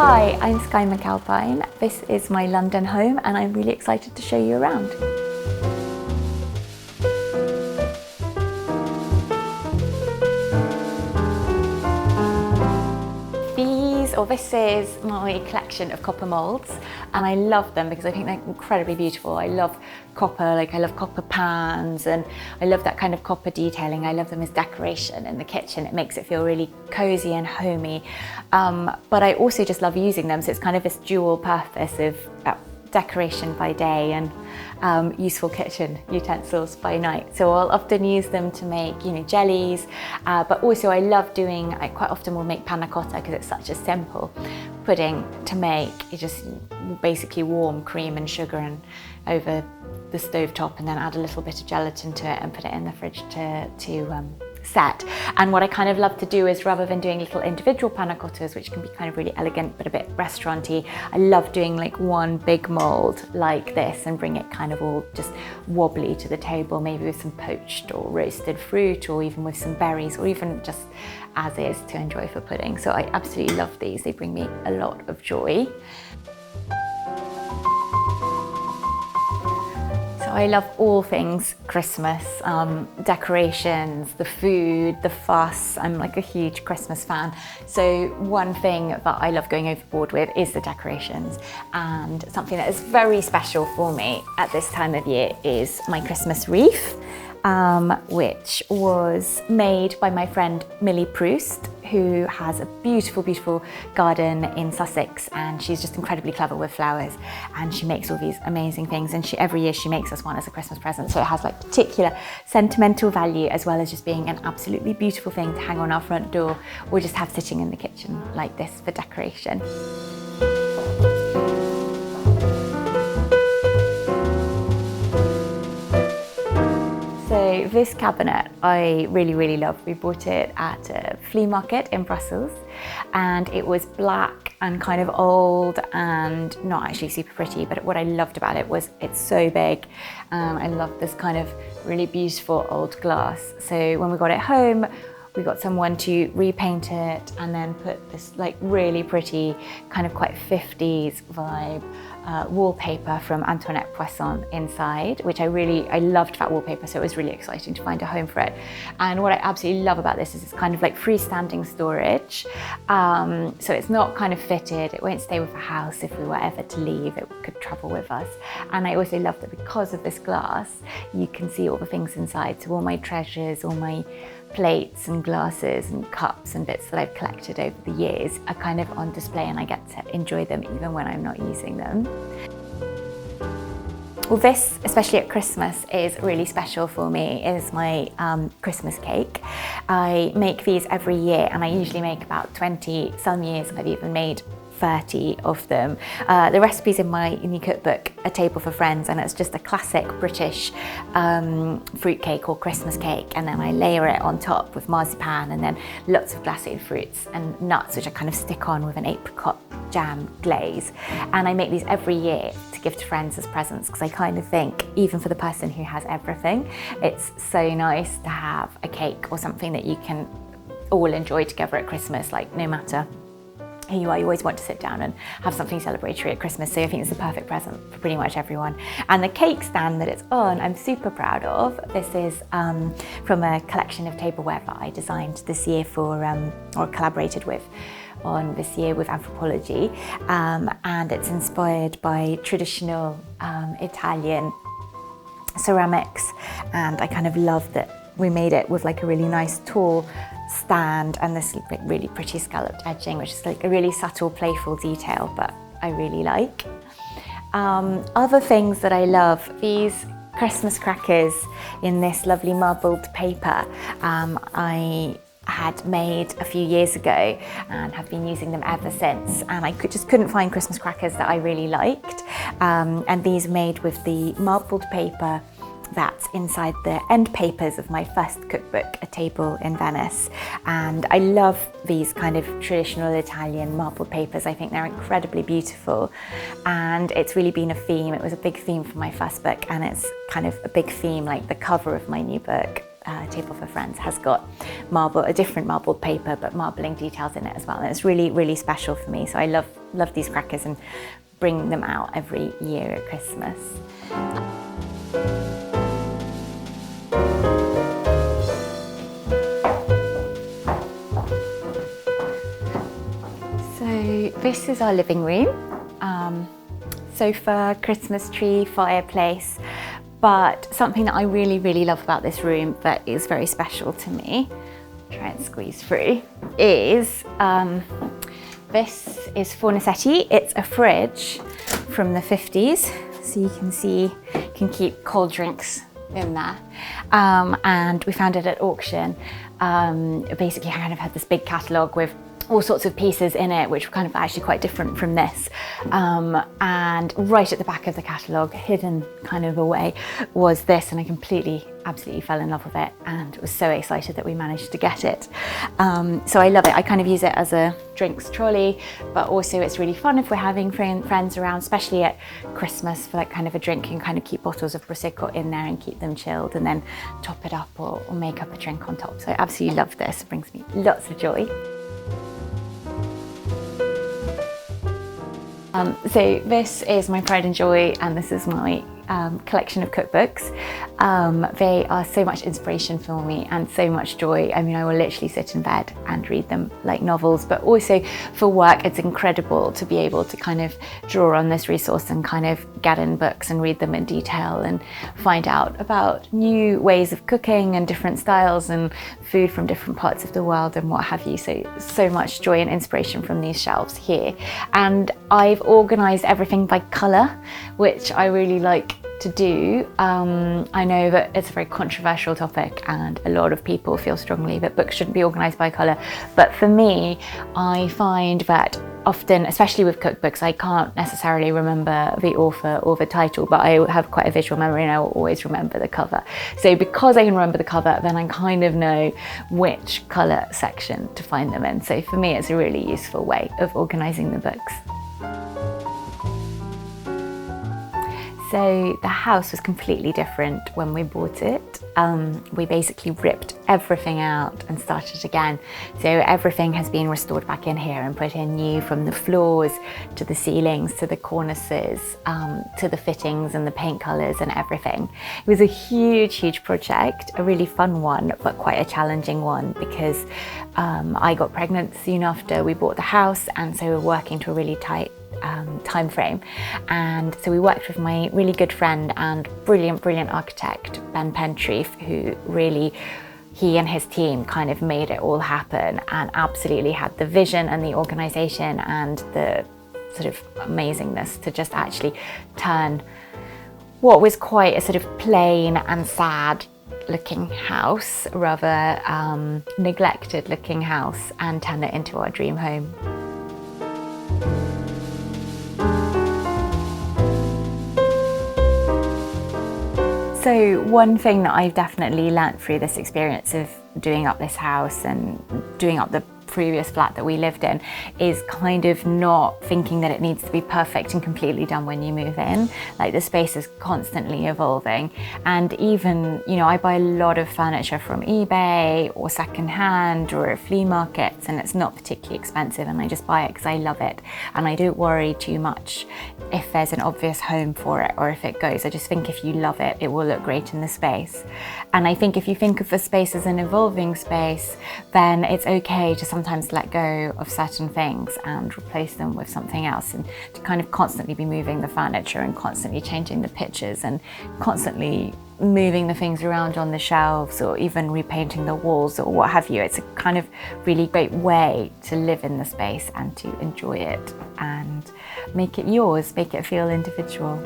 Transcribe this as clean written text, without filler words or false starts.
Hi, I'm Skye McAlpine. This is my London home and I'm really excited to show you around. This is my collection of copper moulds and I love them because I think they're incredibly beautiful. I love copper, I love copper pans and I love that kind of copper detailing. I love them as decoration in the kitchen. It makes it feel really cozy and homey. But I also just love using them, so it's kind of this dual purpose of decoration by day and useful kitchen utensils by night. So I'll often use them to make, jellies, but also I quite often will make panna cotta because it's such a simple pudding to make. You just basically warm cream and sugar and over the stove top and then add a little bit of gelatin to it and put it in the fridge to set. And what I kind of love to do is, rather than doing little individual panna cottas, which can be kind of really elegant but a bit restauranty, I love doing one big mould like this and bring it kind of all just wobbly to the table, maybe with some poached or roasted fruit or even with some berries or even just as is to enjoy for pudding. So I absolutely love these. They bring me a lot of joy. I love all things Christmas, decorations, the food, the fuss. I'm a huge Christmas fan. So one thing that I love going overboard with is the decorations, and something that is very special for me at this time of year is my Christmas wreath, which was made by my friend Millie Proust, who has a beautiful, beautiful garden in Sussex, and she's just incredibly clever with flowers, and she makes all these amazing things, and every year she makes us one as a Christmas present, so it has particular sentimental value as well as just being an absolutely beautiful thing to hang on our front door or just have sitting in the kitchen like this for decoration. So this cabinet I really, really love. We bought it at a flea market in Brussels, and it was black and kind of old and not actually super pretty, but what I loved about it was it's so big. I love this kind of really beautiful old glass. So when we got it home, we got someone to repaint it and then put this really pretty kind of quite 50s vibe wallpaper from Antoinette Poisson inside, which I loved that wallpaper, so it was really exciting to find a home for it. And what I absolutely love about this is it's kind of freestanding storage. So it's not kind of fitted, it won't stay with the house if we were ever to leave, it could travel with us. And I also love that because of this glass, you can see all the things inside. So all my treasures, all my plates and glasses and cups and bits that I've collected over the years are kind of on display, and I get to enjoy them even when I'm not using them. Well, this, especially at Christmas, is really special for me. It is my Christmas cake. I make these every year, and I usually make about 20. Some years I've even made 30 of them. The recipe's in my new cookbook, A Table for Friends, and it's just a classic British fruit cake or Christmas cake, and then I layer it on top with marzipan and then lots of glacéed fruits and nuts, which I kind of stick on with an apricot jam glaze. And I make these every year to give to friends as presents, because I kind of think, even for the person who has everything, it's so nice to have a cake or something that you can all enjoy together at Christmas, no matter who you are, you always want to sit down and have something celebratory at Christmas. So I think it's the perfect present for pretty much everyone. And the cake stand that it's on, I'm super proud of. This is from a collection of tableware that I designed this year for, or collaborated with on this year with Anthropology. And it's inspired by traditional Italian ceramics. And I kind of love that we made it with a really nice tall stand and this really pretty scalloped edging, which is a really subtle, playful detail, but I really like. Other things that I love, these Christmas crackers in this lovely marbled paper. I had made a few years ago and have been using them ever since, and I just couldn't find Christmas crackers that I really liked. And these are made with the marbled paper that's inside the end papers of my first cookbook, A Table in Venice. And I love these kind of traditional Italian marbled papers. I think they're incredibly beautiful. And it's really been a theme. It was a big theme for my first book, and it's kind of a big theme, the cover of my new book. table for friends has got a different marbled paper, but marbling details in it as well. And it's really, really special for me. So I love these crackers and bring them out every year at Christmas. So this is our living room. Sofa, Christmas tree, fireplace. But something that I really, really love about this room that is very special to me, try and squeeze through, is this is Fornasetti. It's a fridge from the 50s. So you can see, you can keep cold drinks in there. And we found it at auction. Basically, I kind of had this big catalogue with all sorts of pieces in it, which were kind of actually quite different from this. And right at the back of the catalogue, hidden kind of away, was this, and I absolutely fell in love with it and was so excited that we managed to get it. So I love it. I kind of use it as a drinks trolley, but also it's really fun if we're having friends around, especially at Christmas, for like kind of a drink. You can kind of keep bottles of Prosecco in there and keep them chilled, and then top it up or make up a drink on top. So I absolutely love this. It brings me lots of joy. So this is my pride and joy, and this is my collection of cookbooks. They are so much inspiration for me and so much joy. I mean, I will literally sit in bed and read them like novels, but also for work, it's incredible to be able to kind of draw on this resource and kind of get in books and read them in detail and find out about new ways of cooking and different styles and food from different parts of the world and what have you. So much joy and inspiration from these shelves here. And I've organised everything by colour, which I really like to do. I know that it's a very controversial topic and a lot of people feel strongly that books shouldn't be organised by colour, but for me, I find that often, especially with cookbooks, I can't necessarily remember the author or the title, but I have quite a visual memory and I will always remember the cover. So because I can remember the cover, then I kind of know which colour section to find them in. So for me, it's a really useful way of organising the books. So the house was completely different when we bought it. We basically ripped everything out and started again. So everything has been restored back in here and put in new, from the floors to the ceilings to the cornices to the fittings and the paint colours and everything. It was a huge project, a really fun one, but quite a challenging one because I got pregnant soon after we bought the house, and so we're working to a really tight time frame. And so we worked with my really good friend and brilliant architect, Ben Pentreath, who really, he and his team kind of made it all happen and absolutely had the vision and the organisation and the sort of amazingness to just actually turn what was quite a sort of plain and sad looking house, rather neglected looking house, and turn it into our dream home. So one thing that I've definitely learnt through this experience of doing up this house and doing up the previous flat that we lived in is kind of not thinking that it needs to be perfect and completely done when you move in. Like, the space is constantly evolving, and even, you know, I buy a lot of furniture from eBay or secondhand or at flea markets, and it's not particularly expensive, and I just buy it because I love it, and I don't worry too much if there's an obvious home for it or if it goes. I just think if you love it, it will look great in the space. And I think if you think of the space as an evolving space, then it's okay to sometimes let go of certain things and replace them with something else, and to kind of constantly be moving the furniture and constantly changing the pictures and constantly moving the things around on the shelves or even repainting the walls or what have you. It's a kind of really great way to live in the space and to enjoy it and make it yours, make it feel individual.